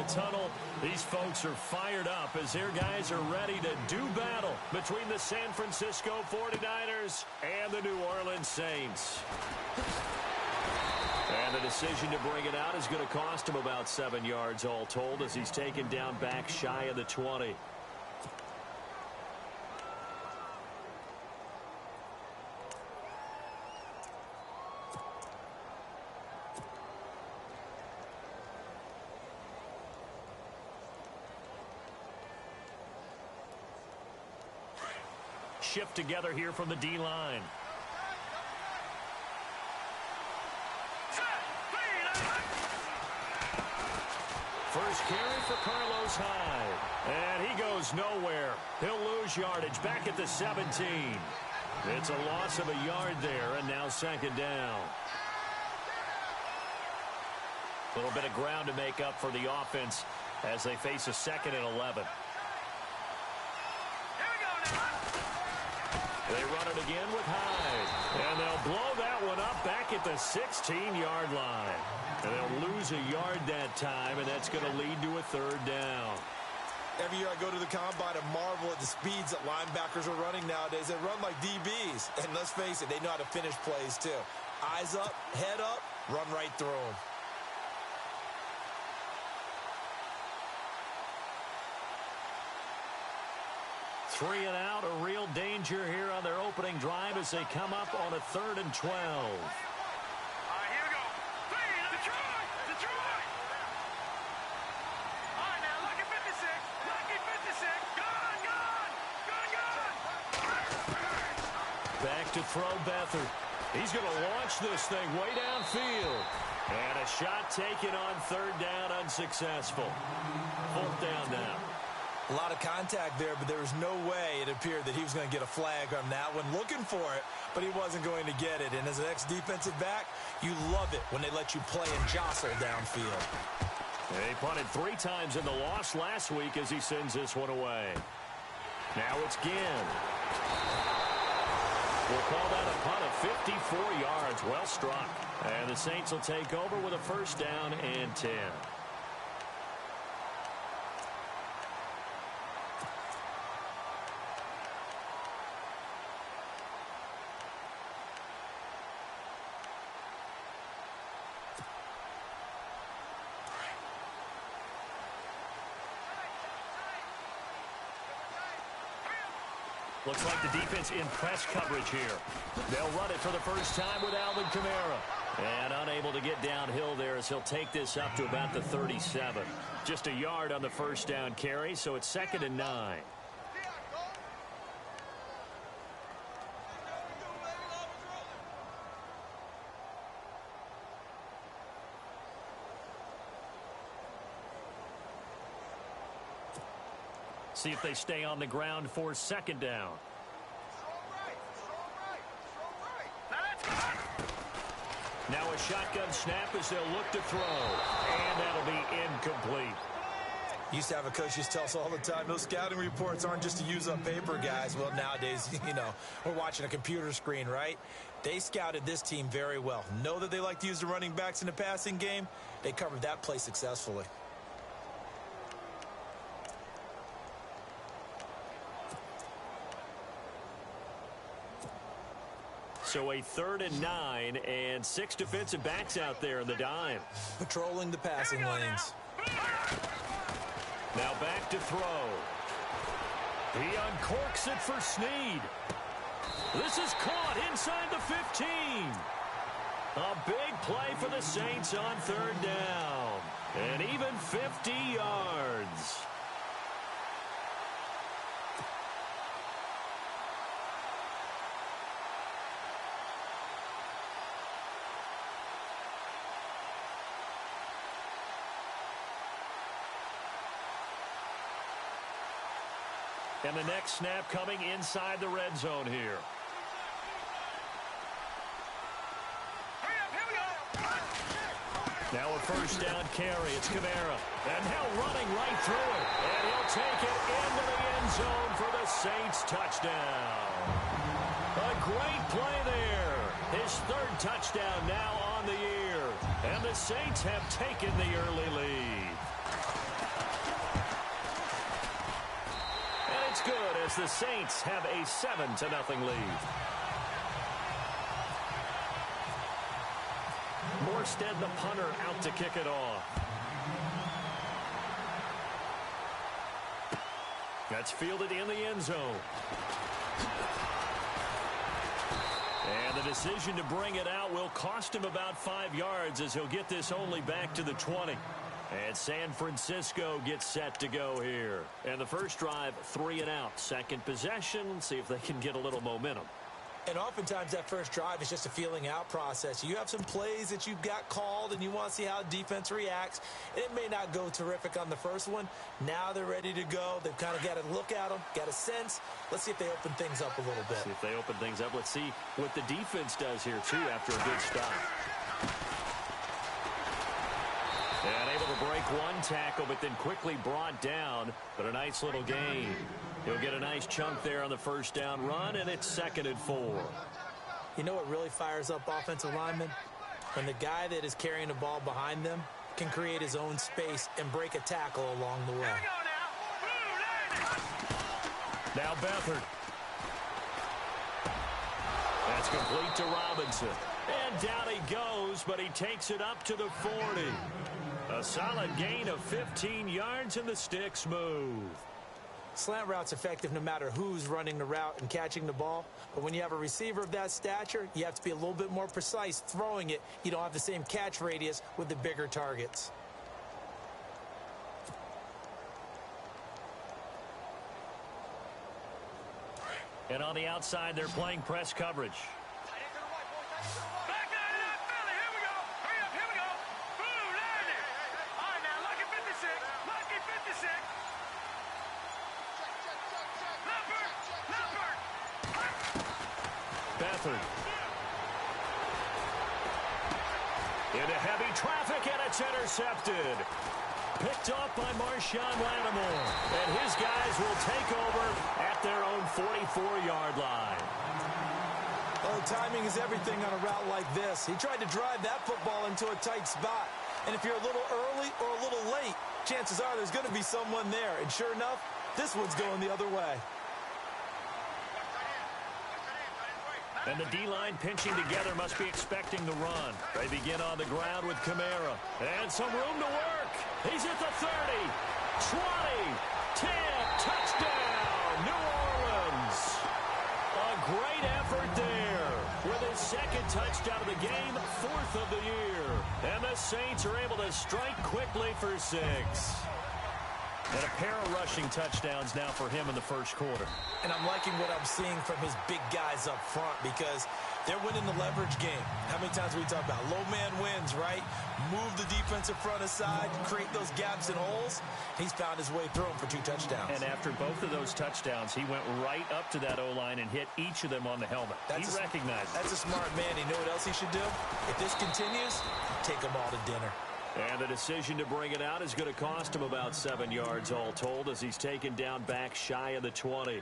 tunnel. These folks are fired up as their guys are ready to do battle between the San Francisco 49ers and the New Orleans Saints. And the decision to bring it out is going to cost him about 7 yards all told as he's taken down back shy of the 20. Shift together here from the D-line. First carry for Carlos Hyde. And he goes nowhere. He'll lose yardage back at the 17. It's a loss of a yard there, and now second down. A little bit of ground to make up for the offense as they face a 2nd and 11. They run it again with Hyde. And they'll blow that one up back at the 16-yard line. And they'll lose a yard that time, and that's going to lead to a 3rd down. Every year I go to the combine and marvel at the speeds that linebackers are running nowadays. They run like DBs. And let's face it, they know how to finish plays too. Eyes up, head up, run right through them. Three and out, a real danger here on their opening drive as they come up on a 3rd and 12. All right, here we go. Detroit! Detroit! All right, now, lucky 56. Lucky 56. Gone, gone! Gone, gone! Back to throw Beathard. He's going to launch this thing way downfield. And a shot taken on 3rd down, unsuccessful. 4th down now. A lot of contact there, but there was no way it appeared that he was going to get a flag on that one. Looking for it, but he wasn't going to get it. And as an ex-defensive back, you love it when they let you play and jostle downfield. They punted 3 times in the loss last week as he sends this one away. Now it's Ginn. We'll call that a punt of 54 yards. Well struck. And the Saints will take over with a 1st down and 10. Looks like the defense in press coverage here. They'll run it for the first time with Alvin Kamara. And unable to get downhill there as he'll take this up to about the 37. Just a yard on the 1st down carry, so it's 2nd and 9. See if they stay on the ground for 2nd down. Now a shotgun snap as they'll look to throw. And that'll be incomplete. Used to have a coach used to tell us all the time, those scouting reports aren't just to use up paper, guys. Well, nowadays, you know, we're watching a computer screen, right? They scouted this team very well. Know that they like to use the running backs in the passing game. They covered that play successfully. So a 3rd and 9 and 6 defensive backs out there in the dime. Patrolling the passing lanes. Now back to throw. He uncorks it for Snead. This is caught inside the 15. A big play for the Saints on 3rd down. And even 50 yards. And the next snap coming inside the red zone here. Now a 1st down carry. It's Kamara. And now running right through it. And he'll take it into the end zone for the Saints touchdown. A great play there. His 3rd touchdown now on the year. And the Saints have taken the early lead. as the Saints have a 7-0 lead. Morstead, the punter, out to kick it off. That's fielded in the end zone. And the decision to bring it out will cost him about 5 yards as he'll get this only back to the 20. And San Francisco gets set to go here. And the first drive, 3 and out. Second possession, see if they can get a little momentum. And oftentimes that first drive is just a feeling out process. You have some plays that you've got called and you want to see how defense reacts. It may not go terrific on the first one. Now they're ready to go. They've kind of got to look at them, got a sense. Let's see if they open things up a little bit. See if they open things up. Let's see what the defense does here, too, after a good stop. And able to break one tackle, but then quickly brought down. But a nice little gain. He'll get a nice chunk there on the first down run, and it's 2nd and 4. You know what really fires up offensive linemen? When the guy that is carrying the ball behind them can create his own space and break a tackle along the way. Now Beathard. That's complete to Robinson. And down he goes, but he takes it up to the 40. A solid gain of 15 yards, and the sticks move. Slant route's effective no matter who's running the route and catching the ball. But when you have a receiver of that stature, you have to be a little bit more precise throwing it. You don't have the same catch radius with the bigger targets. And on the outside, they're playing press coverage. Beathard. Into heavy traffic, and it's intercepted. Picked off by Marshawn Lattimore. And his guys will take over at their own 44-yard line. Well, timing is everything on a route like this. He tried to drive that football into a tight spot. And if you're a little early or a little late, chances are there's going to be someone there. And sure enough, this one's going the other way. And the D-line pinching together must be expecting the run. They begin on the ground with Kamara. And some room to work. He's at the 30, 20, 10, touchdown, New Orleans. A great effort there with his second touchdown of the game, 4th of the year. And the Saints are able to strike quickly for 6. And a pair of rushing touchdowns now for him in the first quarter. And I'm liking what I'm seeing from his big guys up front because they're winning the leverage game. How many times we talk about low man wins, right? Move the defensive front aside, create those gaps and holes. He's found his way through them for 2 touchdowns. And after both of those touchdowns, he went right up to that O-line and hit each of them on the helmet. He recognized it. That's a smart man. You know what else he should do? If this continues, take them all to dinner. And the decision to bring it out is going to cost him about 7 yards all told as he's taken down back shy of the 20.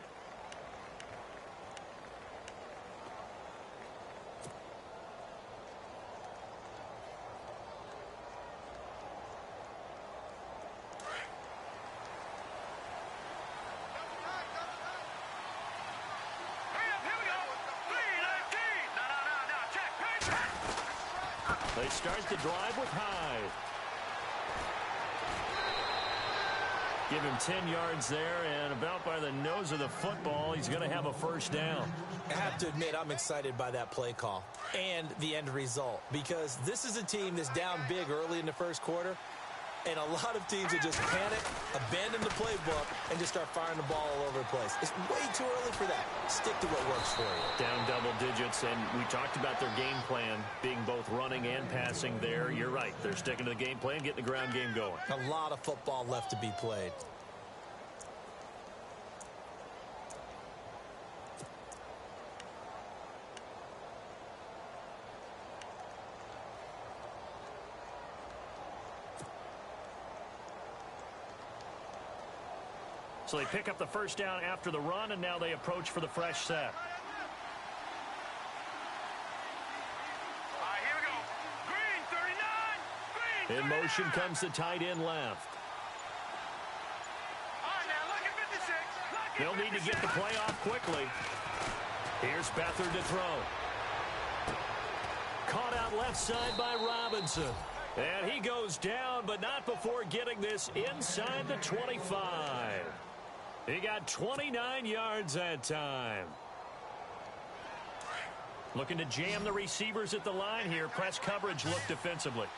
They start the drive with Hyde. Give him 10 yards there, and about by the nose of the football, he's going to have a first down. I have to admit, I'm excited by that play call and the end result because this is a team that's down big early in the first quarter, and a lot of teams will just panic, abandon the playbook, and just start firing the ball all over the place. It's way too early for that. Stick to what works for you. Down double digits, and we talked about their game plan being both running and passing there. You're right. They're sticking to the game plan, getting the ground game going. A lot of football left to be played. So they pick up the first down after the run, and now they approach for the fresh set. Here we go. Green, 39. Green, In motion comes the tight end left. All right, now, look at 56. Look They'll need to get the play off quickly. Here's Beathard to throw. Caught out left side by Robinson. And he goes down, but not before getting this inside the 25. He got 29 yards that time. Looking to jam the receivers at the line here. Press coverage look defensively.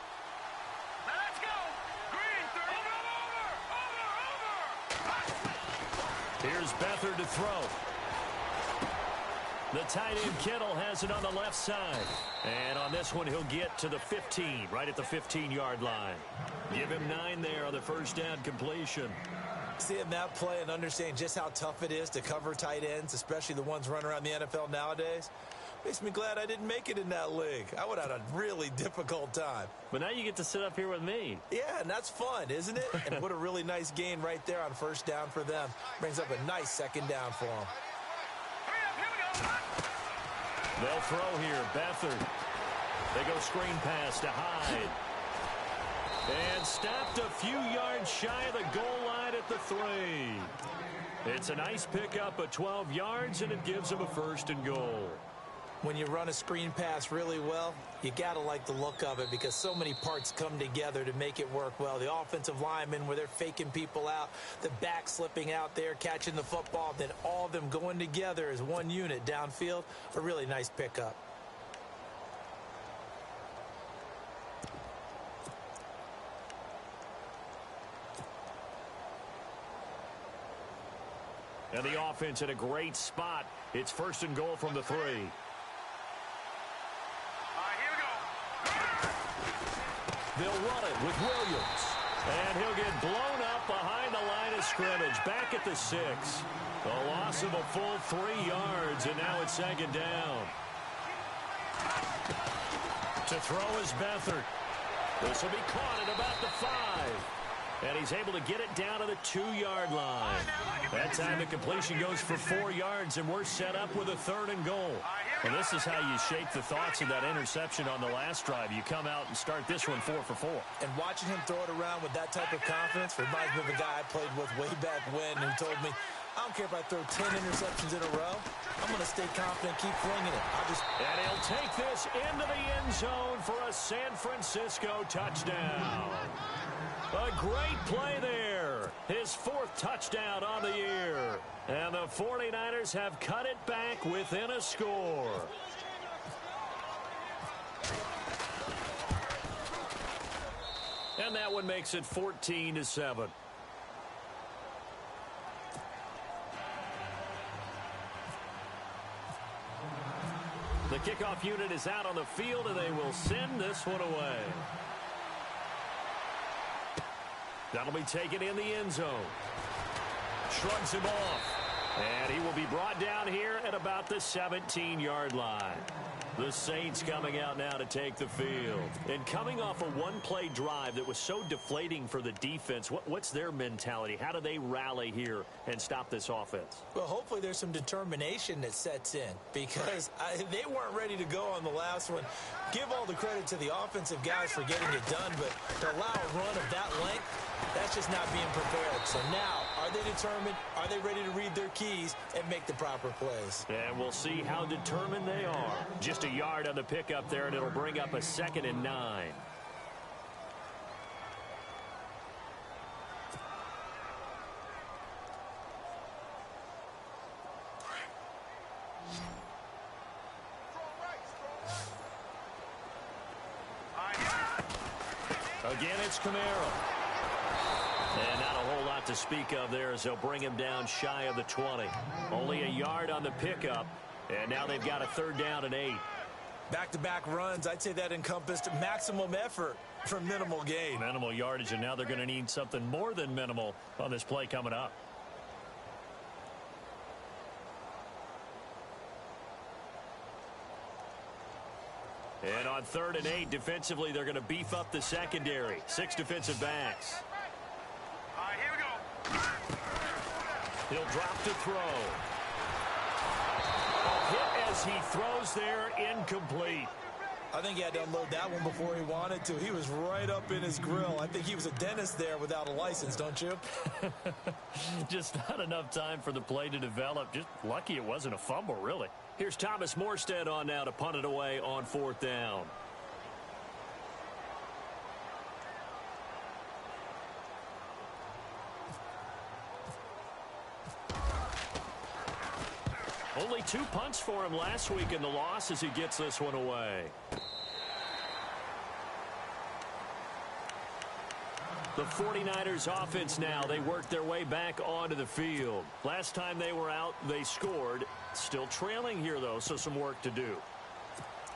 Now let's go. Green, over. Here's Beathard to throw. The tight end Kittle has it on the left side. And on this one, he'll get to the 15, right at the 15-yard line. Give him 9 there on the first down completion. Seeing that play and understanding just how tough it is to cover tight ends, especially the ones running around the NFL nowadays, makes me glad I didn't make it in that league. I would have had a really difficult time. But now you get to sit up here with me. Yeah, and that's fun, isn't it? And what a really nice gain right there on first down for them. Brings up a nice second down for them. They'll throw here. Beathard. They go screen pass to Hyde. And stopped a few yards shy of the goal line at the 3. It's a nice pickup of 12 yards, and it gives them a first and goal. When you run a screen pass really well, you got to like the look of it because so many parts come together to make it work well. The offensive linemen where they're faking people out, the back slipping out there, catching the football, then all of them going together as one unit downfield. A really nice pickup. And the offense in a great spot. It's first and goal from the 3. They'll run it with Williams. And he'll get blown up behind the line of scrimmage. Back at the 6. A loss of a full 3 yards, and now it's second down. To throw is Beathard. This will be caught at about the 5. And he's able to get it down to the 2-yard line. That time the completion goes for 4 yards, and we're set up with a third and goal. And this is how you shape the thoughts of that interception on the last drive. You come out and start this one 4 for 4. And watching him throw it around with that type of confidence reminds me of a guy I played with way back when who told me, I don't care if I throw 10 interceptions in a row. I'm going to stay confident, keep flinging it. And he'll take this into the end zone for a San Francisco touchdown. A great play there. His 4th touchdown on the year. And the 49ers have cut it back within a score. And that one makes it 14-7. The kickoff unit is out on the field, and they will send this one away. That'll be taken in the end zone. Shrugs him off. And he will be brought down here at about the 17-yard line. The Saints coming out now to take the field. And coming off a one-play drive that was so deflating for the defense, what's their mentality? How do they rally here and stop this offense? Well, hopefully there's some determination that sets in because they weren't ready to go on the last one. Give all the credit to the offensive guys for getting it done, but to allow a run of that length, that's just not being prepared. So now, are they determined? Are they ready to read their keys and make the proper plays? And we'll see how determined they are. Just a yard on the pickup there, and it'll bring up a 2nd and 9. Again, it's Kamara. And not a whole lot to speak of there as they'll bring him down shy of the 20. Only a yard on the pickup, and now they've got a 3rd down and 8. Back-to-back runs, I'd say that encompassed maximum effort for minimal gain. Minimal yardage, and now they're going to need something more than minimal on this play coming up. And on 3rd and 8, defensively, they're going to beef up the secondary. 6 defensive backs. All right, here we go. He'll drop to throw. A hit as he throws there, incomplete. I think he had to unload that one before he wanted to. He was right up in his grill. I think he was a dentist there without a license, don't you? Just not enough time for the play to develop. Just lucky it wasn't a fumble, really. Here's Thomas Morstead on now to punt it away on 4th down. Only 2 punts for him last week in the loss as he gets this one away. The 49ers offense now, they work their way back onto the field. Last time they were out, they scored. Still trailing here, though, so some work to do.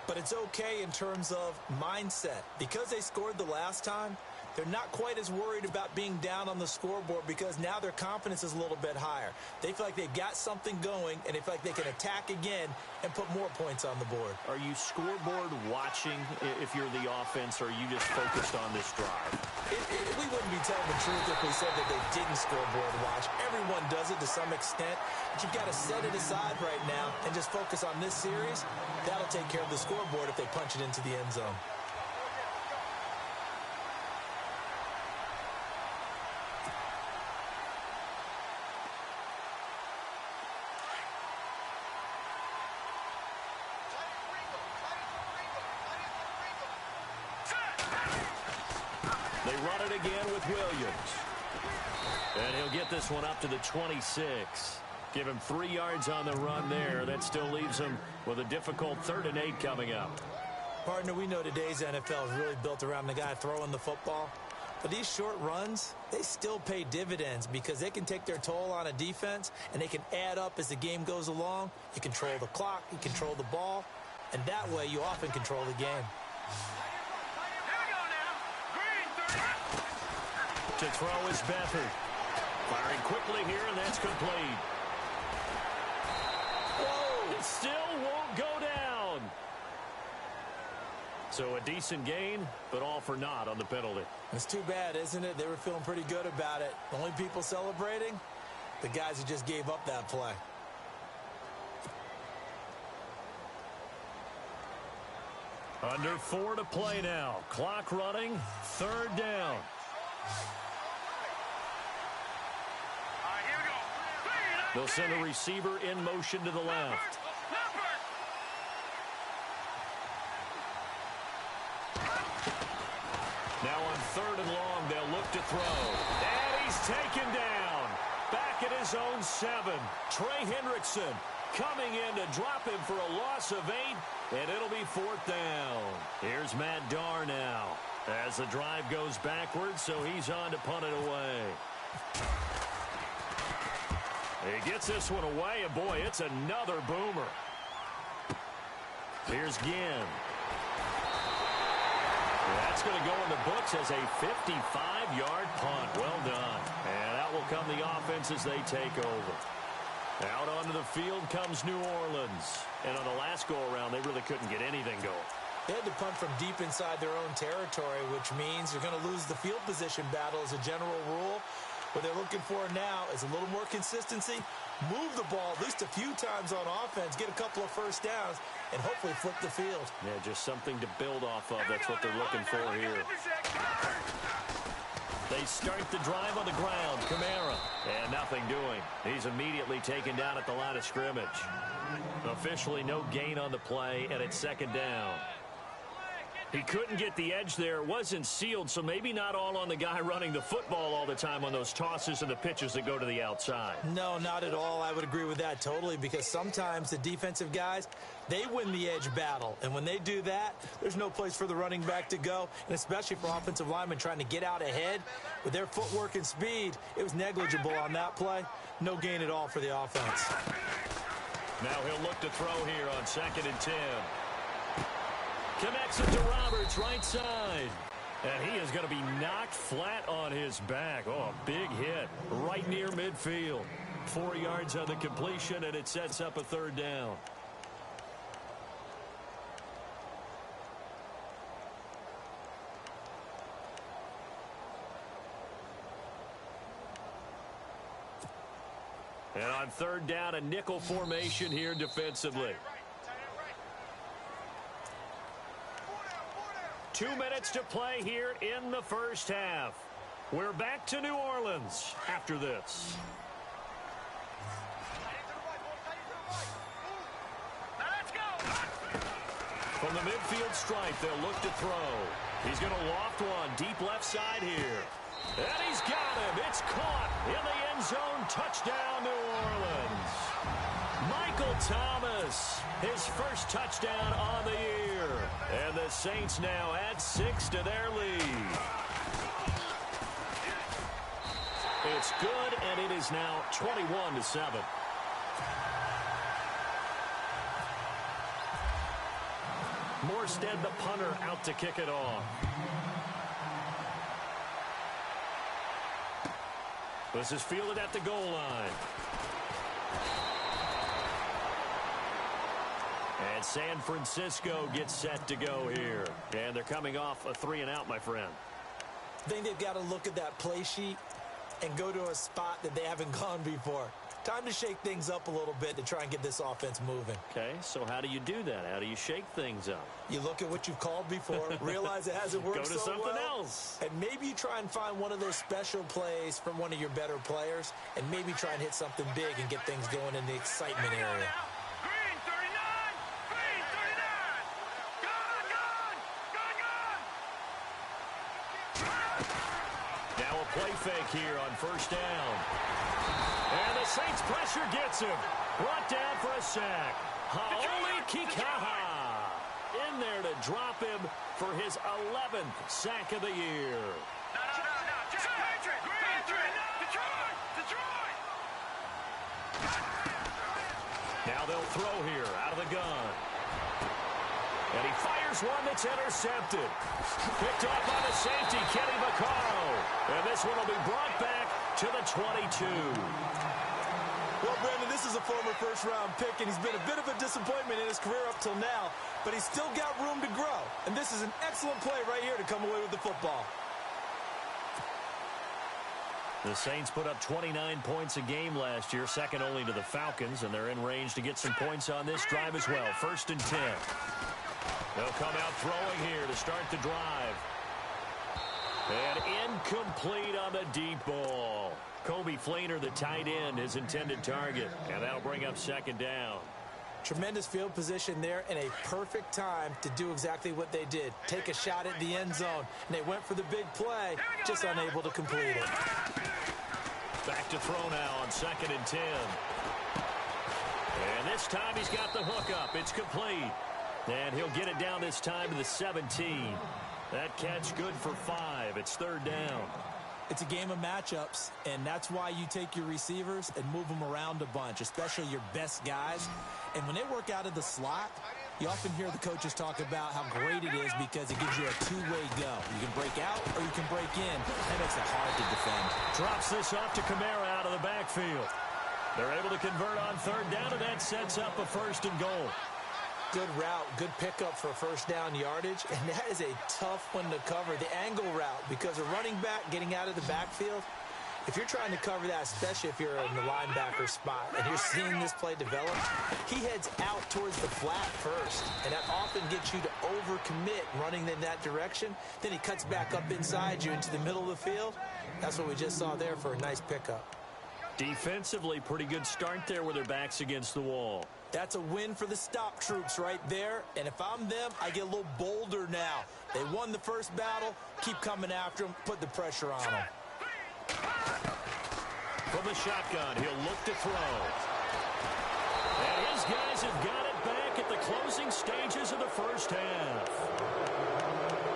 But it's okay in terms of mindset. Because they scored the last time, they're not quite as worried about being down on the scoreboard because now their confidence is a little bit higher. They feel like they've got something going, and they feel like they can attack again and put more points on the board. Are you scoreboard watching if you're the offense, or are you just focused on this drive? We wouldn't be telling the truth if we said that they didn't scoreboard watch. Everyone does it to some extent, but you've got to set it aside right now and just focus on this series. That'll take care of the scoreboard if they punch it into the end zone. They run it again with Williams. And he'll get this one up to the 26. Give him 3 yards on the run there. That still leaves him with a difficult 3rd and 8 coming up. Partner, we know today's NFL is really built around the guy throwing the football. But these short runs, they still pay dividends because they can take their toll on a defense and they can add up as the game goes along. You control the clock, you control the ball, and that way you often control the game. To throw is Beathard. Firing quickly here, and that's complete. Whoa! It still won't go down. So a decent gain, but all for naught on the penalty. It's too bad, isn't it? They were feeling pretty good about it. The only people celebrating, the guys who just gave up that play. Under 4 to play now. Clock running. 3rd down. They'll send a receiver in motion to the left. Now on 3rd and long, they'll look to throw. And he's taken down. Back at his own 7. Trey Hendrickson coming in to drop him for a loss of 8, and it'll be 4th down. Here's Matt Darr now as the drive goes backwards, so he's on to punt it away. He gets this one away, and boy, it's another boomer. Here's Ginn. That's going to go in the books as a 55-yard punt. Well done. And out will come the offense as they take over. Out onto the field comes New Orleans. And on the last go-around, they really couldn't get anything going. They had to punt from deep inside their own territory, which means you're going to lose the field position battle as a general rule. What they're looking for now is a little more consistency, move the ball at least a few times on offense, get a couple of first downs, and hopefully flip the field. Yeah, just something to build off of. That's what they're looking for here. They start the drive on the ground. Kamara. And nothing doing. He's immediately taken down at the line of scrimmage. Officially no gain on the play, and it's 2nd down. He couldn't get the edge there. It wasn't sealed, so maybe not all on the guy running the football all the time on those tosses and the pitches that go to the outside. No, not at all. I would agree with that totally, because sometimes the defensive guys, they win the edge battle. And when they do that, there's no place for the running back to go, and especially for offensive linemen trying to get out ahead. With their footwork and speed, it was negligible on that play. No gain at all for the offense. Now he'll look to throw here on 2nd and 10. Connects it to Roberts, right side. And he is going to be knocked flat on his back. Oh, a big hit right near midfield. 4 yards on the completion, and it sets up a 3rd down. And on 3rd down, a nickel formation here defensively. 2 minutes to play here in the first half. We're back to New Orleans after this. From the midfield stripe, they'll look to throw. He's going to loft one deep left side here. And he's got him. It's caught in the end zone. Touchdown, New Orleans. Michael Thomas, his first touchdown on the year. And the Saints now add 6 to their lead. It's good, and it is now 21-7. Morstead, the punter, out to kick it off. This is fielded at the goal line. And San Francisco gets set to go here. And they're coming off a 3-and-out, my friend. I think they've got to look at that play sheet and go to a spot that they haven't gone before. Time to shake things up a little bit to try and get this offense moving. Okay, so how do you do that? How do you shake things up? You look at what you've called before, realize it hasn't worked so well. Go to something else. And maybe you try and find one of those special plays from one of your better players, and maybe try and hit something big and get things going in the excitement area. Green 39! Green 39! Gone! Now a play fake here on first down. And the Saints pressure gets him. Brought down for a sack. Haoli Kikaha in there to drop him for his 11th sack of the year. No. Just Patriot! Green! Detroit! Now they'll throw here out of the gun. And he fires one that's intercepted. Picked off by the safety, Kenny Vaccaro. And this one will be brought back to the 22. Well, Brandon, this is a former first-round pick, and he's been a bit of a disappointment in his career up till now, but he's still got room to grow. And this is an excellent play right here to come away with the football. The Saints put up 29 points a game last year, second only to the Falcons, and they're in range to get some points on this drive as well. 1st and 10. They'll come out throwing here to start the drive. And incomplete on the deep ball. Kobe Fleener, the tight end, his intended target. And that'll bring up 2nd down. Tremendous field position there and a perfect time to do exactly what they did. Take a shot at the end zone. And they went for the big play, just unable to complete it. Back to throw now on 2nd and 10. And this time he's got the hook up. It's complete. And he'll get it down this time to the 17. That catch good for 5. It's 3rd down. It's a game of matchups, and that's why you take your receivers and move them around a bunch, especially your best guys. And when they work out of the slot, you often hear the coaches talk about how great it is because it gives you a two-way go. You can break out or you can break in. That makes it hard to defend. Drops this off to Kamara out of the backfield. They're able to convert on 3rd down, and that sets up a 1st and goal. Good route, good pickup for 1st down yardage, and that is a tough one to cover, the angle route, because a running back getting out of the backfield, if you're trying to cover that, especially if you're in the linebacker spot, and you're seeing this play develop, he heads out towards the flat first, and that often gets you to overcommit running in that direction. Then he cuts back up inside you into the middle of the field. That's what we just saw there for a nice pickup. Defensively, pretty good start there with their backs against the wall. That's a win for the stop troops right there. And if I'm them, I get a little bolder now. They won the first battle. Keep coming after them. Put the pressure on them. From the shotgun, he'll look to throw. And his guys have got it back at the closing stages of the first half.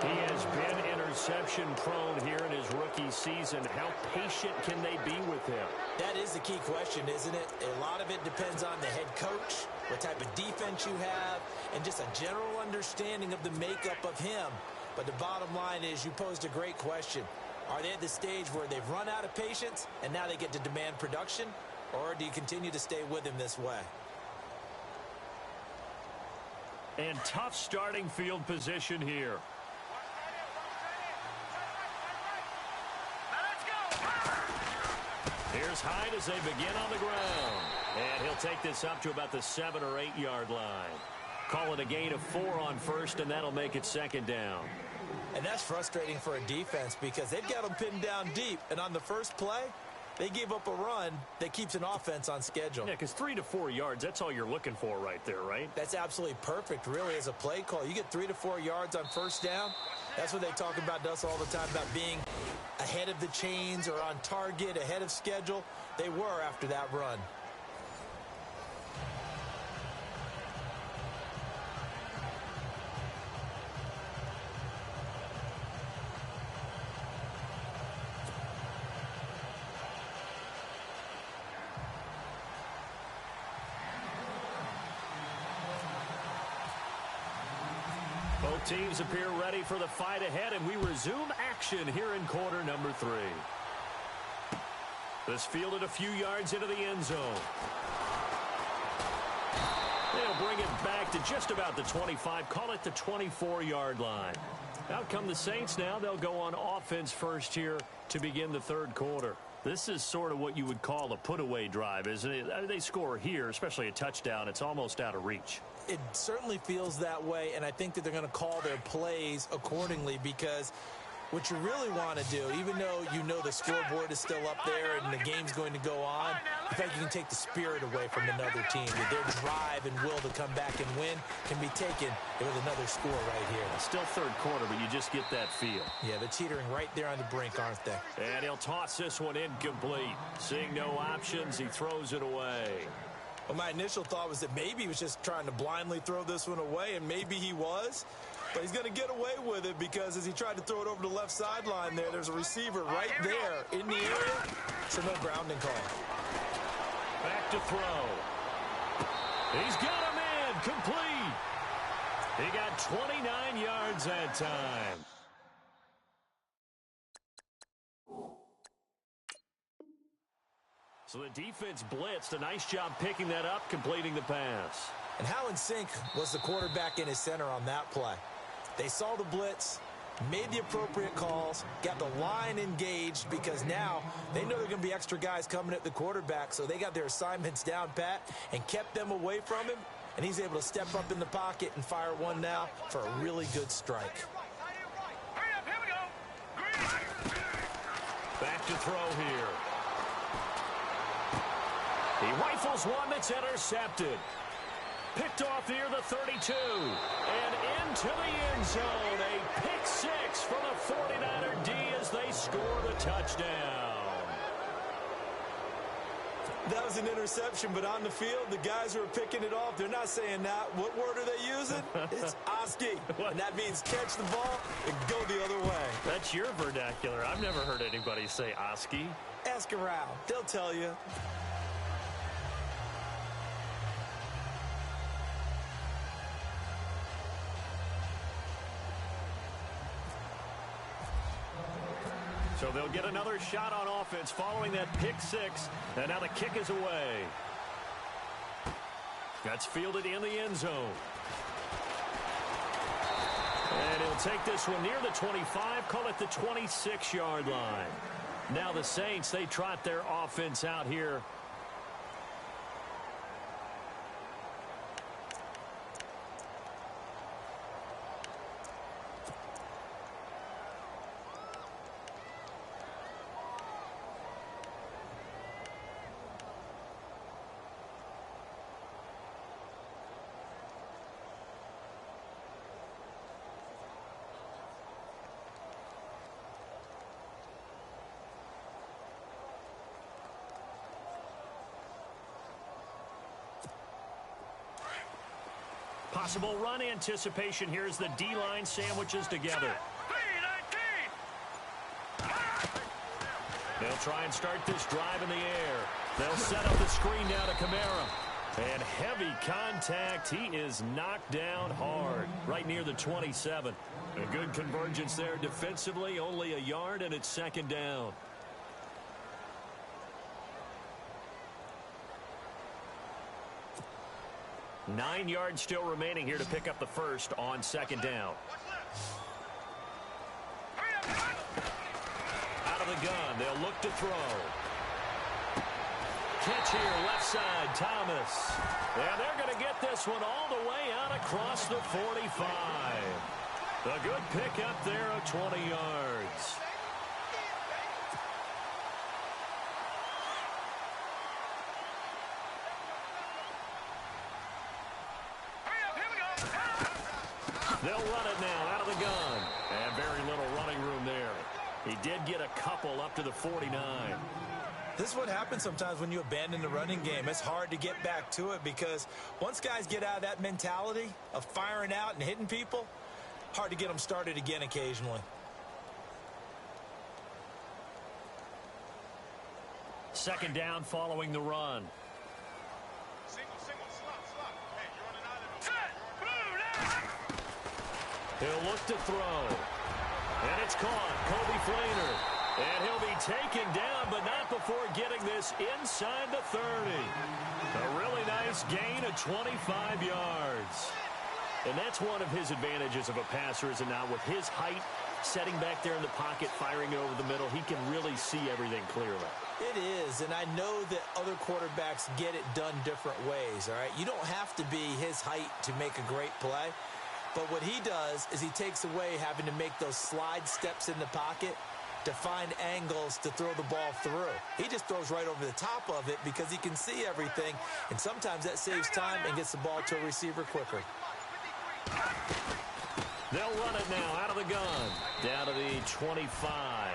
He has been interception-prone here in his rookie season. How patient can they be with him? That is the key question, isn't it? A lot of it depends on the head coach, what type of defense you have, and just a general understanding of the makeup of him. But the bottom line is you posed a great question. Are they at the stage where they've run out of patience and now they get to demand production? Or do you continue to stay with him this way? And tough starting field position here. Here's Hyde as they begin on the ground. And he'll take this up to about the 7 or 8 yard line. Call it a gain of 4 on 1st, and that'll make it 2nd down. And that's frustrating for a defense because they've got them pinned down deep. And on the first play, they gave up a run that keeps an offense on schedule. Yeah, because 3 to 4 yards, that's all you're looking for right there, right? That's absolutely perfect, really, as a play call. You get 3 to 4 yards on first down. That's what they talk about to us all the time, about being ahead of the chains or on target, ahead of schedule. They were after that run. Both teams appear ready for the fight ahead, and we resume action here in quarter number 3. This fielded a few yards into the end zone. They'll bring it back to just about the 25, call it the 24-yard line. Out come the Saints now. They'll go on offense first here to begin the third quarter. This is sort of what you would call a put-away drive, isn't it? I mean, they score here, especially a touchdown. It's almost out of reach. It certainly feels that way, and I think that they're going to call their plays accordingly, because what you really want to do, even though you know the scoreboard is still up there and the game's going to go on, the fact you can take the spirit away from another team. Their drive and will to come back and win can be taken with another score right here. Still third quarter, but you just get that feel. Yeah, they're teetering right there on the brink, aren't they? And he'll toss this one incomplete. Seeing no options, he throws it away. Well, my initial thought was that maybe he was just trying to blindly throw this one away, and maybe he was. But he's going to get away with it, because as he tried to throw it over the left sideline there's a receiver right there in the area. So no grounding call. Back to throw. He's got him in. Complete. He got 29 yards that time. So the defense blitzed. A nice job picking that up, completing the pass. And how in sync was the quarterback and his center on that play? They saw the blitz, made the appropriate calls, got the line engaged, because now they know there are going to be extra guys coming at the quarterback, so they got their assignments down pat and kept them away from him, and he's able to step up in the pocket and fire one now for a really good strike. Back to throw here. He rifles one that's intercepted. Picked off near the 32. And into the end zone. A pick six for the 49er D as they score the touchdown. That was an interception, but on the field, the guys who are picking it off, they're not saying that. What word are they using? It's Oski. And that means catch the ball and go the other way. That's your vernacular. I've never heard anybody say Oski. Ask around. They'll tell you. So they'll get another shot on offense following that pick six. And now the kick is away. That's fielded in the end zone. And he'll take this one near the 25, call it the 26-yard line. Now the Saints, they trot their offense out here. Possible run anticipation here as the D-line sandwiches together. They'll try and start this drive in the air. They'll set up the screen now to Kamara. And heavy contact. He is knocked down hard right near the 27. A good convergence there defensively. Only a yard, and it's second down. Nine yards still remaining here to pick up the first on second down. Out of the gun, they'll look to throw. Catch here, left side, Thomas. And they're going to get this one all the way out across the 45. A good pickup there of 20 yards. They'll run it now out of the gun. And very little running room there. He did get a couple up to the 49. This is what happens sometimes when you abandon the running game. It's hard to get back to it because once guys get out of that mentality of firing out and hitting people, hard to get them started again occasionally. Second down following the run. He'll look to throw. And it's caught. Kobe Flainer. And he'll be taken down, but not before getting this inside the 30. A really nice gain of 25 yards. And that's one of his advantages of a passer, is it not? With his height, setting back there in the pocket, firing it over the middle, he can really see everything clearly. It is, and I know that other quarterbacks get it done different ways, all right? You don't have to be his height to make a great play. But what he does is he takes away having to make those slide steps in the pocket to find angles to throw the ball through. He just throws right over the top of it because he can see everything, and sometimes that saves time and gets the ball to a receiver quicker. They'll run it now out of the gun. Down to the 25.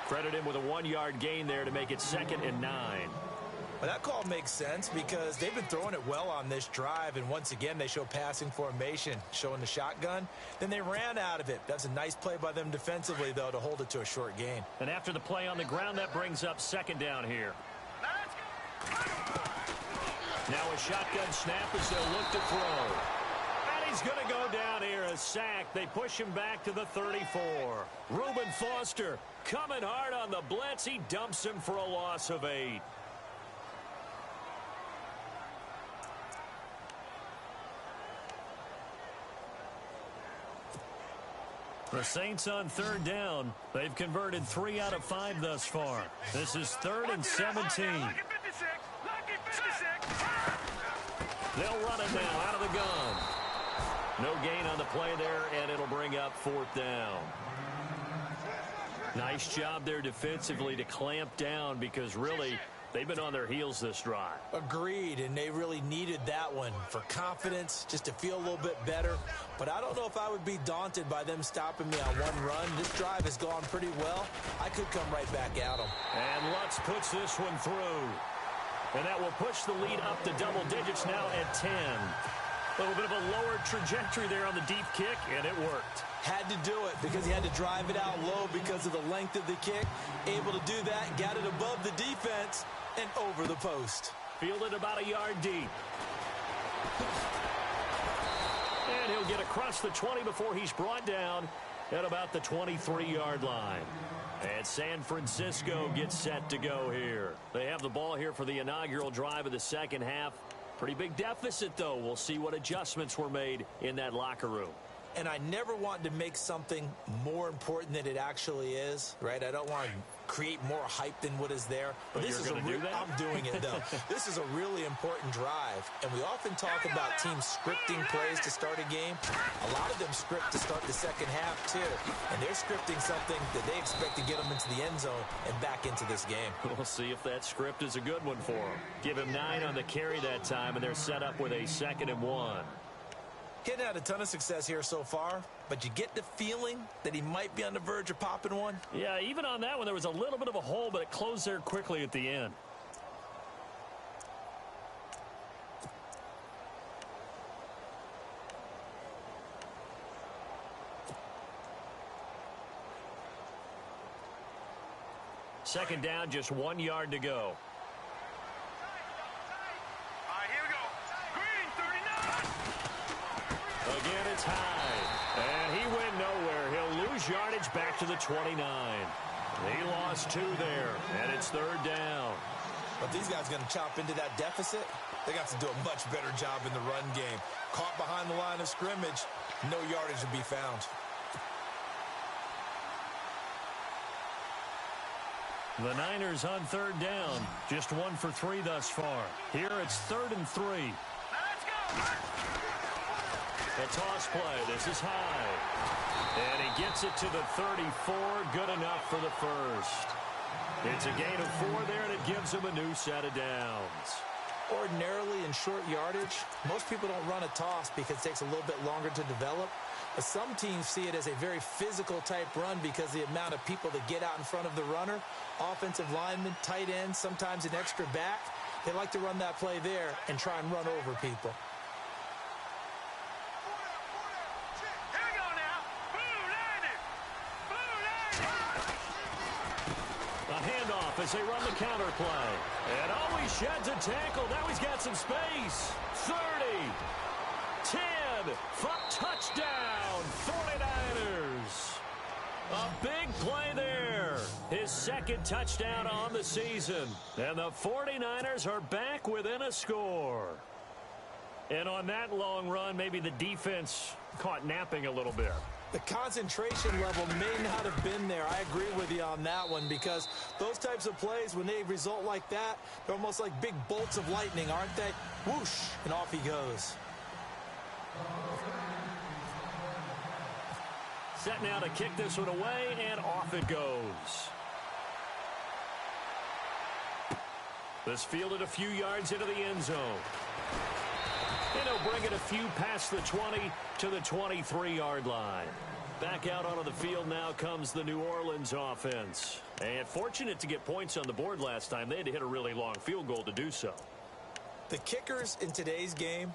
Credit him with a 1-yard gain there to make it 2nd and 9. Well, that call makes sense because they've been throwing it well on this drive, and once again they show passing formation, showing the shotgun. Then they ran out of it. That's a nice play by them defensively, though, to hold it to a short gain. And after the play on the ground, that brings up 2nd down here. Now a shotgun snap as they'll look to throw. And he's going to go down here, a sack. They push him back to the 34. Reuben Foster coming hard on the blitz. He dumps him for a loss of 8. The Saints on 3rd down. They've converted 3 out of 5 thus far. This is 3rd and 17. They'll run it now out of the gun. No gain on the play there, and it'll bring up 4th down. Nice job there defensively to clamp down because really they've been on their heels this drive. Agreed, and they really needed that one for confidence, just to feel a little bit better. But I don't know if I would be daunted by them stopping me on one run. This drive has gone pretty well. I could come right back at them. And Lutz puts this one through. And that will push the lead up to double digits now at 10. A little bit of a lower trajectory there on the deep kick, and it worked. Had to do it because he had to drive it out low because of the length of the kick. Able to do that, got it above the defense and over the post. Fielded about a yard deep. And he'll get across the 20 before he's brought down at about the 23-yard line. And San Francisco gets set to go here. They have the ball here for the inaugural drive of the second half. Pretty big deficit, though. We'll see what adjustments were made in that locker room. And I never want to make something more important than it actually is, right? I don't want to create more hype than what is there. But this is I'm doing it, though. This is a really important drive. And we often talk about teams scripting plays to start a game. A lot of them script to start the second half, too. And they're scripting something that they expect to get them into the end zone and back into this game. We'll see if that script is a good one for them. Give him 9 on the carry that time, and they're set up with a 2nd and 1. Hitting had a ton of success here so far, but you get the feeling that he might be on the verge of popping one. Yeah, even on that one, there was a little bit of a hole, but it closed there quickly at the end. Second down, just 1 yard to go. Again, it's high. And he went nowhere. He'll lose yardage back to the 29. He lost 2 there, and it's 3rd down. But these guys going to chop into that deficit? They got to do a much better job in the run game. Caught behind the line of scrimmage, no yardage to be found. The Niners on 3rd down. Just 1 for 3 thus far. Here it's 3rd and 3. Let's go! A toss play. This is high. And he gets it to the 34. Good enough for the first. It's a gain of 4 there, and it gives him a new set of downs. Ordinarily in short yardage, most people don't run a toss because it takes a little bit longer to develop. But some teams see it as a very physical type run because the amount of people that get out in front of the runner, offensive linemen, tight ends, sometimes an extra back, they like to run that play there and try and run over people. Here we go now. A handoff as they run the counter play. And always sheds a tackle. Now he's got some space. 30. 10. Touchdown. 49ers. A big play there. His second touchdown on the season. And the 49ers are back within a score. And on that long run, maybe the defense caught napping a little bit. The concentration level may not have been there. I agree with you on that one because those types of plays, when they result like that, they're almost like big bolts of lightning, aren't they? Whoosh, and off he goes. Set now to kick this one away, and off it goes. This fielded a few yards into the end zone. And he'll bring it a few past the 20 to the 23-yard line. Back out onto the field now comes the New Orleans offense. And fortunate to get points on the board last time. They had to hit a really long field goal to do so. The kickers in today's game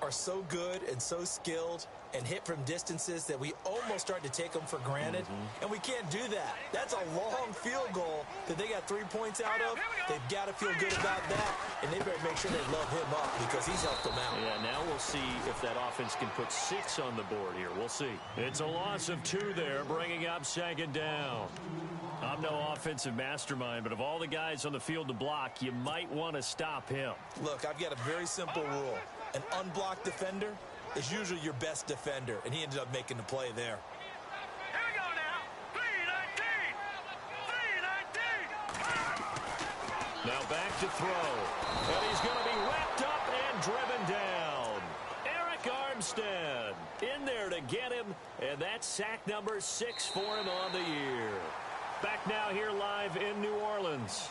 are so good and so skilled and hit from distances that we almost start to take them for granted. And we can't do that. That's a long field goal that they got 3 points out of. They've got to feel good about that, and they better make sure they love him up because he's helped them out. Yeah, now we'll see if that offense can put 6 on the board here. We'll see. It's a loss of 2 there, bringing up second down. I'm no offensive mastermind, but of all the guys on the field to block, you might want to stop him. Look, I've got a very simple rule. An unblocked defender is usually your best defender, and he ended up making the play there. Here we go now. 3-19. Now back to throw. And he's going to be wrapped up and driven down. Eric Armstead in there to get him, and that's sack number 6 for him on the year. Back now here live in New Orleans.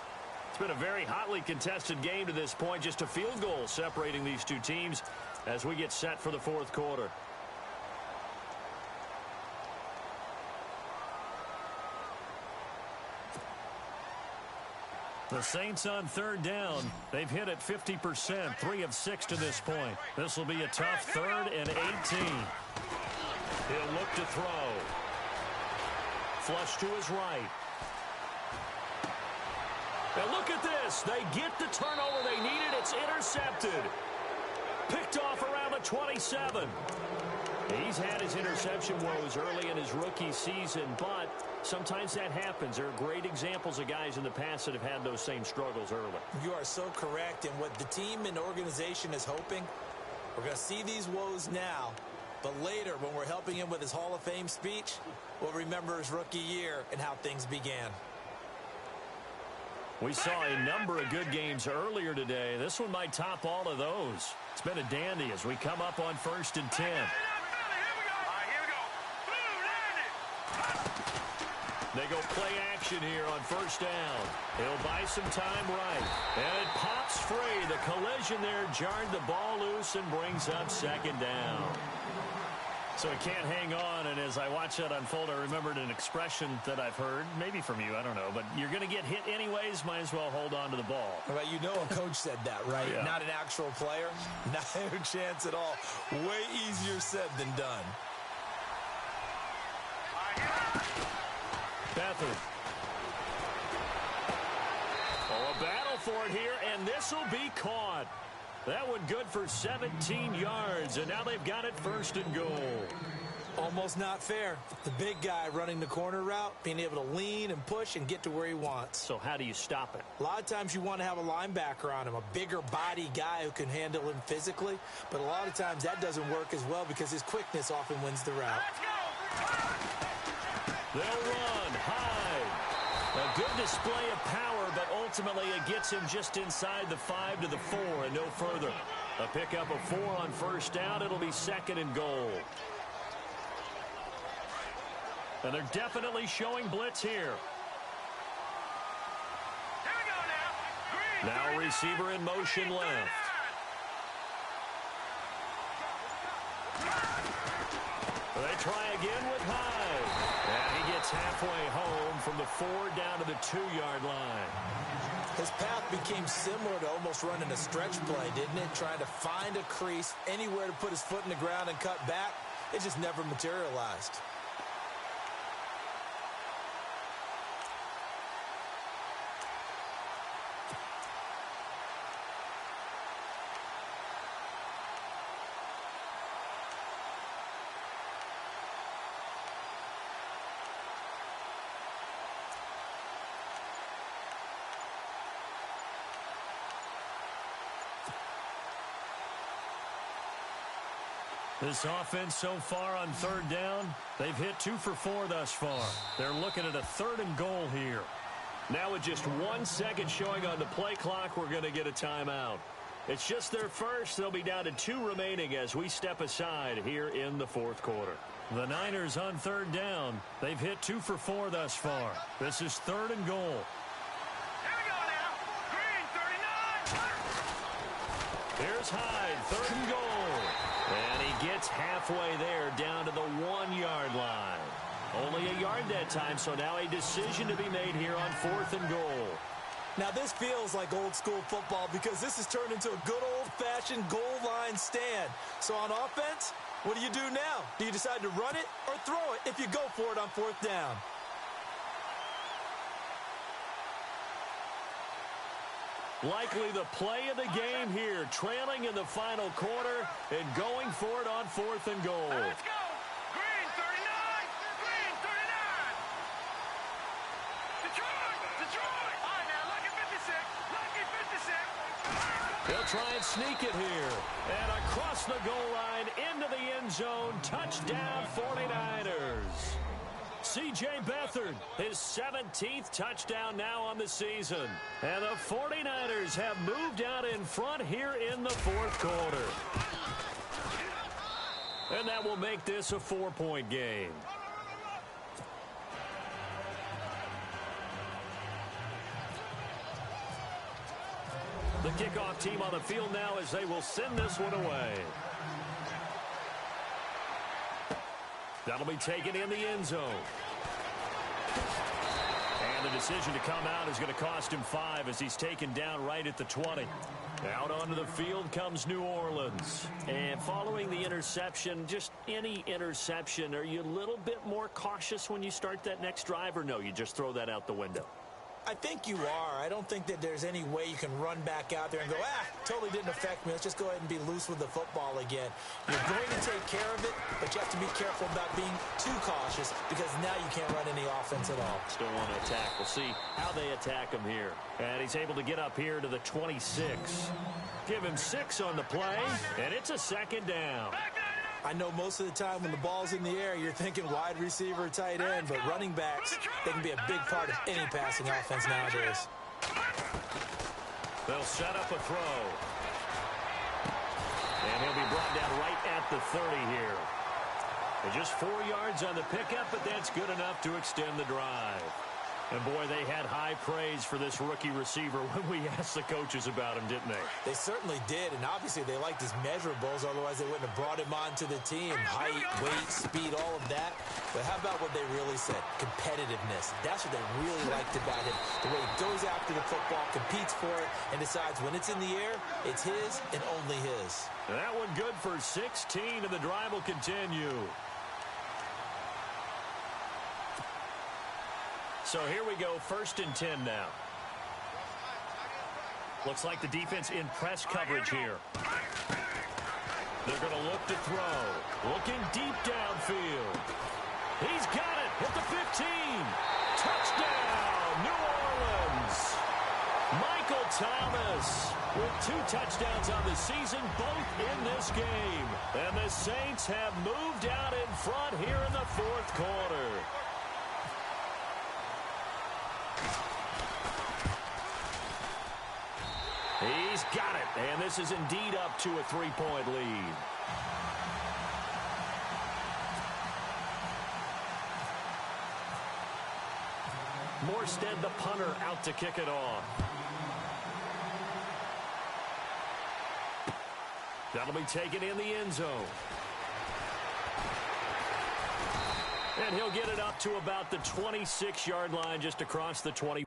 It's been a very hotly contested game to this point. Just a field goal separating these two teams as we get set for the fourth quarter. The Saints on third down. They've hit it 50%, 3 of 6 to this point. This will be a tough 3rd and 18. He'll look to throw. Flush to his right. And look at this. They get the turnover they needed. It's intercepted. Picked off around the 27. He's had his interception woes early in his rookie season, but sometimes that happens. There are great examples of guys in the past that have had those same struggles early. You are so correct. And what the team and organization is hoping, we're going to see these woes now, but later when we're helping him with his Hall of Fame speech, we'll remember his rookie year and how things began. We saw a number of good games earlier today. This one might top all of those. It's been a dandy as we come up on 1st and 10. They go play action here on 1st down. He'll buy some time right. And it pops free. The collision there jarred the ball loose and brings up 2nd down. So he can't hang on, and as I watch that unfold, I remembered an expression that I've heard, maybe from you, I don't know, but you're going to get hit anyways, might as well hold on to the ball. Well, you know a coach said that, right? Yeah. Not an actual player. Not a chance at all. Way easier said than done. Beathard. Oh, a battle for it here, and this will be caught. That one good for 17 yards, and now they've got it 1st and goal. Almost not fair. The big guy running the corner route, being able to lean and push and get to where he wants. So how do you stop it? A lot of times you want to have a linebacker on him, a bigger body guy who can handle him physically, but a lot of times that doesn't work as well because his quickness often wins the route. They'll run high. A good display of power, but ultimately it gets him just inside the 5 to the 4 and no further. A pickup of 4 on 1st down. It'll be 2nd and goal. And they're definitely showing blitz here. Here we go now. Green, Now a receiver in motion left. They try again with Hyde. And he gets halfway home from the 4 down to the 2-yard line. His path became similar to almost running a stretch play, didn't it? Trying to find a crease, anywhere to put his foot in the ground and cut back. It just never materialized. This offense so far on 3rd down, they've hit 2 for 4 thus far. They're looking at a 3rd and goal here. Now with just 1 second showing on the play clock, we're going to get a timeout. It's just their first. They'll be down to 2 remaining as we step aside here in the 4th quarter. The Niners on 3rd down. They've hit 2 for 4 thus far. This is 3rd and goal. Here we go now. Green, 39. Here's Hyde, 3rd and goal. And he gets halfway there down to the 1-yard line. Only a yard that time, so now a decision to be made here on 4th and goal. Now this feels like old school football because this has turned into a good old-fashioned goal line stand. So on offense, what do you do now? Do you decide to run it or throw it if you go for it on 4th down? Likely the play of the game here, trailing in the final quarter and going for it on 4th and goal. Let's go. Green, 39. Green, 39. Detroit. Detroit. All right, now, lucky 56. Lucky 56. They'll try and sneak it here. And across the goal line, into the end zone, touchdown 49ers. C.J. Beathard, his 17th touchdown now on the season. And the 49ers have moved out in front here in the 4th quarter. And that will make this a 4-point game. The kickoff team on the field now as they will send this one away. That'll be taken in the end zone. And the decision to come out is going to cost him 5 as he's taken down right at the 20. Out onto the field comes New Orleans. And following the interception, just any interception, are you a little bit more cautious when you start that next drive, or no, you just throw that out the window? I think you are. I don't think that there's any way you can run back out there and go, totally didn't affect me. Let's just go ahead and be loose with the football again. You're going to take care of it, but you have to be careful about being too cautious because now you can't run any offense at all. Still want to attack. We'll see how they attack him here. And he's able to get up here to the 26. Give him 6 on the play, and it's a 2nd down. I know most of the time when the ball's in the air, you're thinking wide receiver, tight end, but running backs, they can be a big part of any passing offense nowadays. They'll set up a throw. And he'll be brought down right at the 30 here. And just 4 yards on the pickup, but that's good enough to extend the drive. And, boy, they had high praise for this rookie receiver when we asked the coaches about him, didn't they? They certainly did, and obviously they liked his measurables, otherwise they wouldn't have brought him onto the team. Height, weight, speed, all of that. But how about what they really said? Competitiveness. That's what they really liked about him. The way he goes after the football, competes for it, and decides when it's in the air, it's his and only his. And that one good for 16, and the drive will continue. So here we go, 1st and 10 now. Looks like the defense in press coverage here. They're going to look to throw. Looking deep downfield. He's got it at the 15. Touchdown, New Orleans. Michael Thomas with 2 touchdowns on the season, both in this game. And the Saints have moved out in front here in the 4th quarter. He's got it, and this is indeed up to a 3-point lead. Morstead, the punter, out to kick it off. That'll be taken in the end zone. And he'll get it up to about the 26-yard line, just across the 20.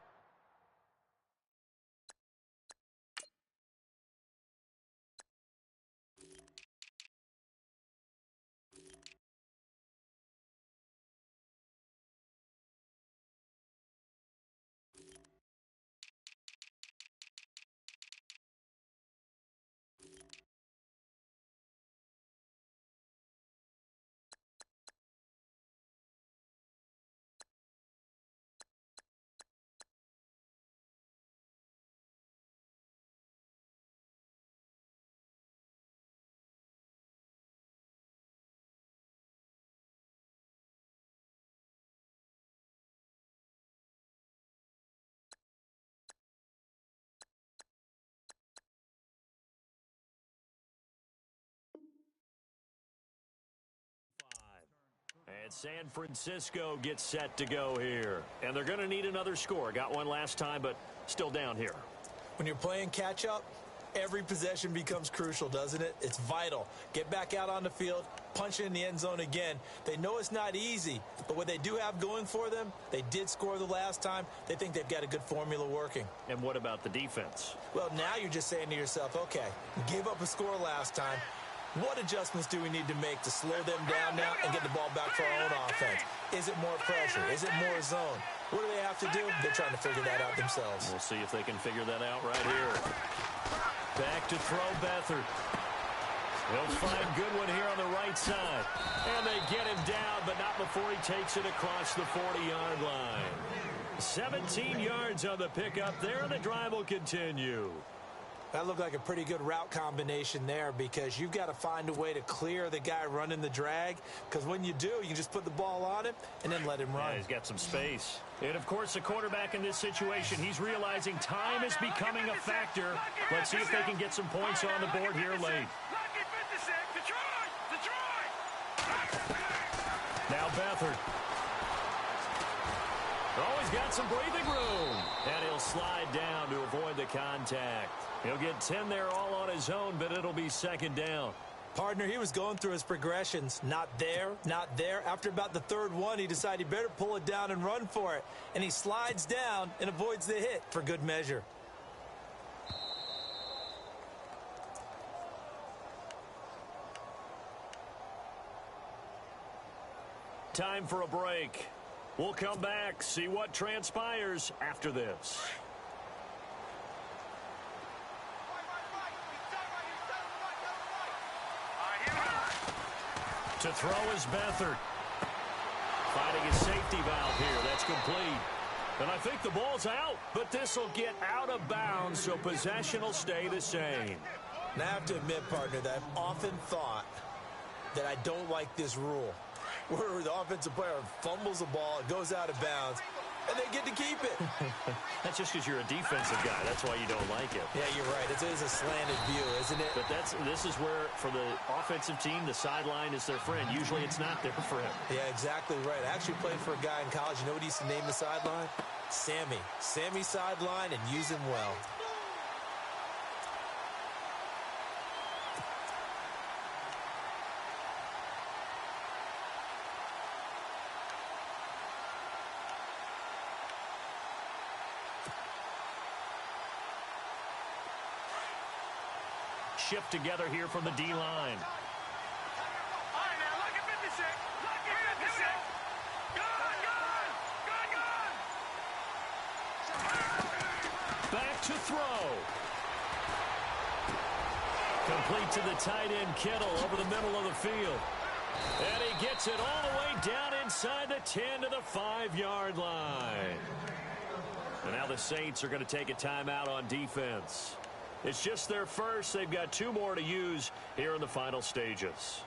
And San Francisco gets set to go here. And they're going to need another score. Got one last time, but still down here. When you're playing catch-up, every possession becomes crucial, doesn't it? It's vital. Get back out on the field, punch it in the end zone again. They know it's not easy, but what they do have going for them, they did score the last time. They think they've got a good formula working. And what about the defense? Well, now you're just saying to yourself, okay, we gave up a score last time. What adjustments do we need to make to slow them down now and get the ball back for our own offense? Is it more pressure? Is it more zone? What do they have to do? They're trying to figure that out themselves. We'll see if they can figure that out right here. Back to throw Beathard. He'll find Goodwin here on the right side. And they get him down, but not before he takes it across the 40-yard line. 17 yards on the pickup there, and the drive will continue. That looked like a pretty good route combination there, because you've got to find a way to clear the guy running the drag, because when you do, you can just put the ball on him and then let him run. Yeah, he's got some space. And, of course, the quarterback in this situation, he's realizing time is becoming a factor. Let's see if they can get some points on the board here late. Now Beathard. Oh, he's got some breathing room. And he'll slide down to avoid the contact. He'll get 10 there all on his own, but it'll be second down. Partner, he was going through his progressions. Not there, not there. After about the third one, he decided he better pull it down and run for it. And he slides down and avoids the hit for good measure. Time for a break. We'll come back, see what transpires after this. To throw is Beathard. Finding his safety valve here. That's complete. And I think the ball's out, but this will get out of bounds, so possession will stay the same. And I have to admit, partner, that I've often thought that I don't like this rule, where the offensive player fumbles the ball, it goes out of bounds, and they get to keep it. That's just because you're a defensive guy. That's why you don't like it. Yeah, you're right. It is a slanted view, isn't it? But this is where, for the offensive team, the sideline is their friend. Usually it's not their friend. Yeah, exactly right. I actually played for a guy in college. You know what he used to name the sideline? Sammy. Sammy sideline, and use him well. Shift together here from the D-line. All right, now, look at 56. Look at 56. Gone. Back to throw. Complete to the tight end, Kittle, over the middle of the field. And he gets it all the way down inside the 10 to the 5-yard line. And now the Saints are going to take a timeout on defense. It's just their first. They've got 2 more to use here in the final stages.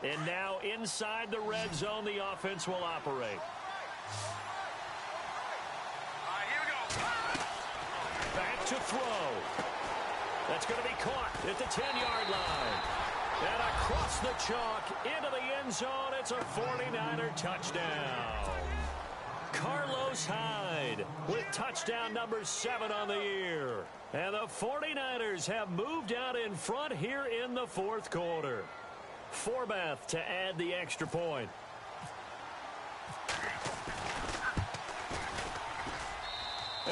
And now inside the red zone, the offense will operate. to throw. That's going to be caught at the 10-yard line. And across the chalk into the end zone, it's a 49er touchdown. Carlos Hyde with touchdown number 7 on the year. And the 49ers have moved out in front here in the fourth quarter. Forbath to add the extra point.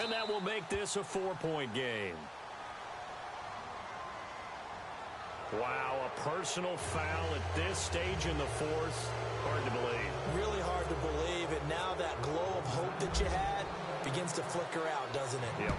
And that will make this a 4-point game. Wow, a personal foul at this stage in the fourth. Hard to believe. Really hard to believe. And now that glow of hope that you had begins to flicker out, doesn't it? Yep.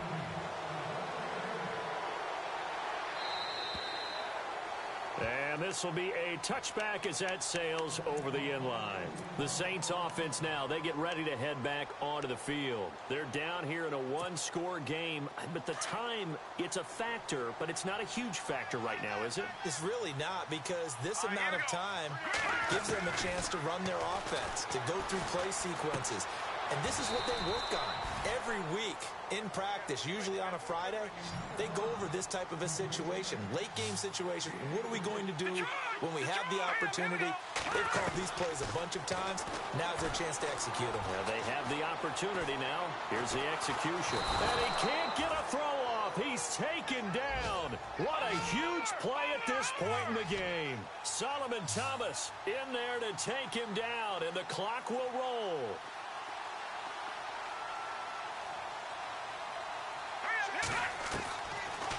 And this will be a touchback as that sails over the end line. The Saints offense now, they get ready to head back onto the field. They're down here in a one-score game, but the time, it's a factor, but it's not a huge factor right now, is it? It's really not, because this amount of time gives them a chance to run their offense, to go through play sequences. And this is what they work on every week in practice, usually on a Friday. They go over this type of a situation, late game situation. What are we going to do when we have the opportunity? They've called these plays a bunch of times. Now's their chance to execute them. Well, they have the opportunity now. Here's the execution. And he can't get a throw off. He's taken down. What a huge play at this point in the game. Solomon Thomas in there to take him down, and the clock will roll.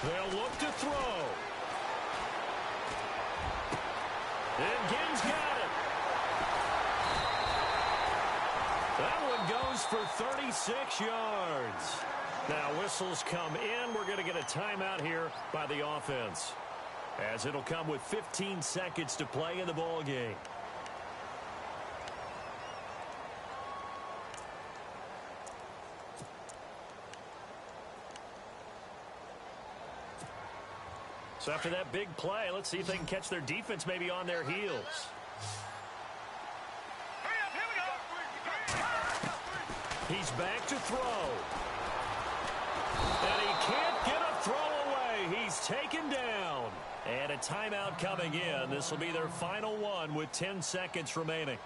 They'll look to throw. And Gibbs got it. That one goes for 36 yards. Now whistles come in. We're going to get a timeout here by the offense, as it'll come with 15 seconds to play in the ball game. So after that big play, let's see if they can catch their defense maybe on their heels. He's back to throw. And he can't get a throw away. He's taken down. And a timeout coming in. This will be their final one with 10 seconds remaining.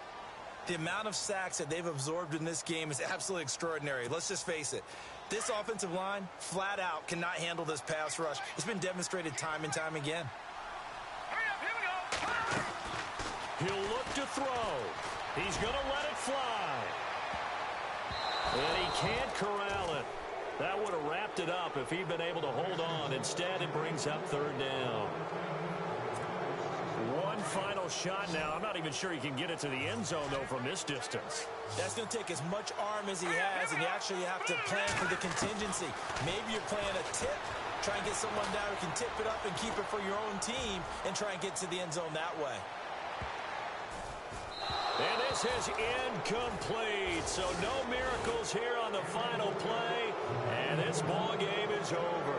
The amount of sacks that they've absorbed in this game is absolutely extraordinary. Let's just face it. This offensive line, flat out, cannot handle this pass rush. It's been demonstrated time and time again. He'll look to throw. He's going to let it fly. And he can't corral it. That would have wrapped it up if he'd been able to hold on. Instead, it brings up third down. One final shot now. I'm not even sure he can get it to the end zone, though, from this distance. That's going to take as much arm as he has, and you actually have to plan for the contingency. Maybe you're playing a tip. Try and get someone down who can tip it up and keep it for your own team and try and get to the end zone that way. And this is incomplete, so no miracles here on the final play, and this ball game is over.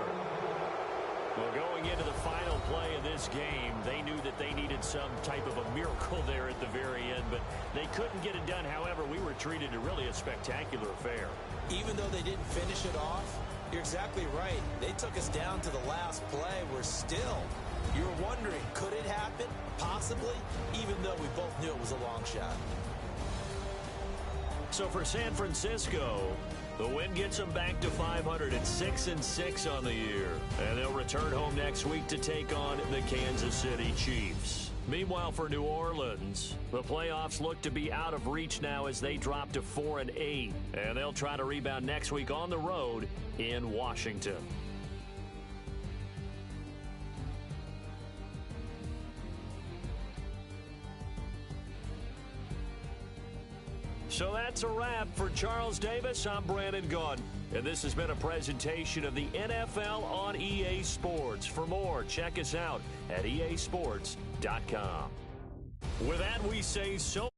Well, going into the final play of this game, they knew that they needed some type of a miracle there at the very end, but they couldn't get it done. However, we were treated to really a spectacular affair. Even though they didn't finish it off, you're exactly right. They took us down to the last play. We're still, you're wondering, could it happen? Possibly, even though we both knew it was a long shot. So for San Francisco, the win gets them back to 506-6 on the year. And they'll return home next week to take on the Kansas City Chiefs. Meanwhile, for New Orleans, the playoffs look to be out of reach now as they drop to 4-8. And they'll try to rebound next week on the road in Washington. So that's a wrap. For Charles Davis, I'm Brandon Gaudin. And this has been a presentation of the NFL on EA Sports. For more, check us out at easports.com. With that, we say so.